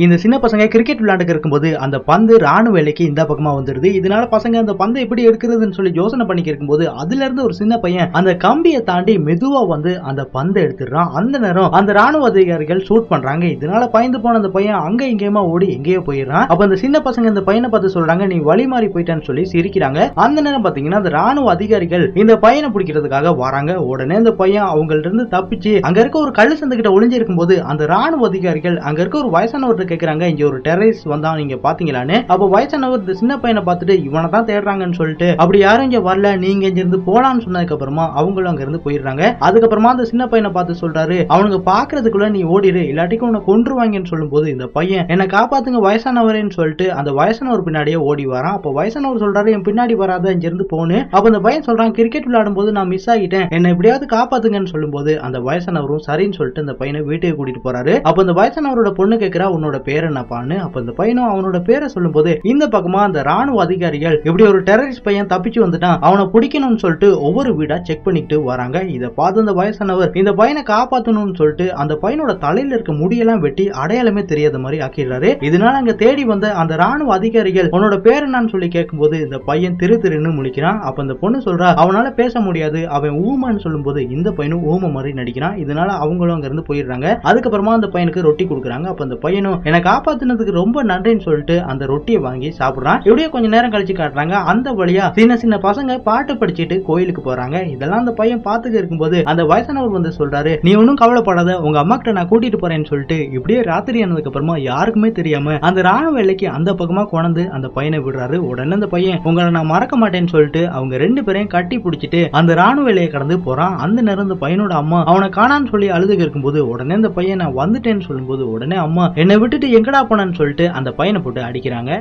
இந்த சின்ன பசங்க கிரிக்கெட் விளையாண்டுக்கு இருக்கும்போது அந்த பந்து ராணுவ எல்லைக்கு இந்த பக்கமா வந்துருது. இதனால பசங்க அந்த பந்தை எப்படி எடுக்கிறதுன்னு சொல்லி யோசனை பண்ணிக்க இருக்கும்போது அதுல இருந்து ஒரு சின்ன பையன் அந்த கம்பியை தாண்டி மெதுவா வந்து அந்த பந்தை எடுத்துடுறான். அந்த நேரம் அந்த ராணுவ அதிகாரிகள் ஷூட் பண்றாங்க. இதனால பயந்து போன அந்த பையன் அங்க இங்கேயுமா ஓடி எங்கேயோ போயிடுறான். அப்ப அந்த சின்ன பசங்க இந்த பையனை பார்த்து சொல்றாங்க, நீ வழி மாறி போயிட்டான்னு சொல்லி சிரிக்கிறாங்க. அந்த நேரம் பாத்தீங்கன்னா அந்த ராணுவ அதிகாரிகள் இந்த பையனை பிடிக்கிறதுக்காக வராங்க. உடனே இந்த பையன் அவங்கள்ட்ட இருந்து தப்பிச்சு அங்க இருக்க ஒரு கல்லு சந்துகிட்ட ஒளிஞ்சிருக்கும் போது அந்த ராணுவ அதிகாரிகள் அங்க இருக்க ஒரு வயசானவர்கிட்ட கேக்குறாங்க, இங்க ஒரு டெரரிஸ்ட் வந்தா நீங்க பாத்தீங்களான்னு. அப்ப வயசானவர் இந்த சின்ன பையனை பார்த்துட்டு இவனை தான் தேடுறாங்கன்னு சொல்லிட்டு அப்படி யாரும் இங்க வரல, நீங்க இங்க இருந்து போலான்னு சொன்னதுக்கு அப்புறமா அவங்களும் அங்க இருந்து போயிடுறாங்க. அதுக்கப்புறமா அந்த சின்ன பையனை பார்த்து சொல்றாரு, அவனுக்கு பாக்குறதுக்குள்ள நீ ஓடிடு, இல்லாட்டிக்கு உன்னை கொன்றுவாங்கன்னு சொல்லும் போது இந்த பையன் என்ன காப்பாத்துங்க வயசானவரேன்னு சொல்லிட்டு அந்த வயசானவர் பின்னாடியே ஓடி வரான். அப்ப வயசானவர் சொல்றாரு, என் பின்னாடி வராத, இங்க இருந்து போன்னு. அப்ப அந்த பையன் சொல்றான், கிரிக்கெட் விளையாடும் போது நான் மிஸ் ஆகிட்டேன், என்ன எப்படியாவது காப்பாத்துங்கன்னு சொல்லும் போது அந்த வயசானவரும் சரின்னு சொல்லிட்டு அந்த பையனை வீட்டுக்கு கூட்டிட்டு போறாரு. அப்ப அந்த வயசானவரோட பொண்ணு கேக்குறா, உன்னோட பேர் என்னப்பான்னு. அப்ப அந்த பையனும் அவனோட பேரை சொல்லும் போது இந்த பக்கமா அந்த ராணுவ அதிகாரிகள் இப்படி ஒரு டெரரிஸ்ட் பையன் தப்பிச்சு வந்துட்டான், அவனை பிடிக்கணும்னு சொல்லிட்டு ஒவ்வொரு வீடா செக் பண்ணிட்டு வராங்க. இதை பார்த்து அந்த வயசானவர் இந்த பையனை காப்பாத்தணும்னு சொல்லிட்டு அந்த பையனோட தலையில இருக்க முடியெல்லாம் வெட்டி அடையாளமே தெரியாத மாதிரி ஆக்கிடுறாரு. இதனால அங்க தேடி வந்த அந்த ராணுவ அதிகாரிகள் உன்னோட பேர் என்னன்னு சொல்லி கேட்கும்போது இந்த பையன் திரு திருன்னு முழிக்கிறான். அப்ப அந்த பொண்ணு சொல்றா, அவனால பேச முடியாது, அவன் ஊமன்னு சொல்லும் போது இந்த பையனும் ஊம மாதிரி நடிக்கிறான். இதனால அவங்களும் அங்க இருந்து போயிடுறாங்க. அதுக்கப்புறமா அந்த பையனுக்கு ரொட்டி கொடுக்குறாங்க. அப்ப அந்த பையனும் என்னை காப்பாத்தினதுக்கு ரொம்ப நன்றின்னு சொல்லிட்டு அந்த ரொட்டியை வாங்கி சாப்பிடுறான். எப்படியோ கொஞ்ச நேரம் கழிச்சு காட்டுறாங்க, அந்த வழியா சின்ன சின்ன பசங்க பாட்டு படிச்சுட்டு கோயிலுக்கு போறாங்க. இதெல்லாம் அந்த பையன் பாத்துக்க இருக்கும்போது அந்த வயசானவர் வந்து சொல்றாரு, நீ ஒன்னும் கவலைப்படாத, உங்க அம்மா கிட்ட நான் கூட்டிட்டு போறேன்னு சொல்லிட்டு இப்படியே ராத்திரி ஆனதுக்கு அப்புறமா யாருக்குமே தெரியாம அந்த ராணுவ எல்லைக்கு அந்த பக்கமா கொண்டு அந்த பையனை விடுறாரு. உடனே அந்த பையன் உங்களை நான் மறக்க மாட்டேன்னு சொல்லிட்டு அவங்க ரெண்டு பேரையும் கட்டி பிடிச்சிட்டு அந்த ராணுவ எல்லையை கடந்து போறான். அந்த நேரம் இந்த பையனோட அம்மா அவனை காணான்னு சொல்லி அழுதுக இருக்கும்போது உடனே இந்த பையன் நான் வந்துட்டேன்னு சொல்லும்போது உடனே அம்மா என்னை விட்டுட்டு எங்கடா போனான்னு சொல்லிட்டு அந்த பையனை போட்டு அடிக்கிறாங்க.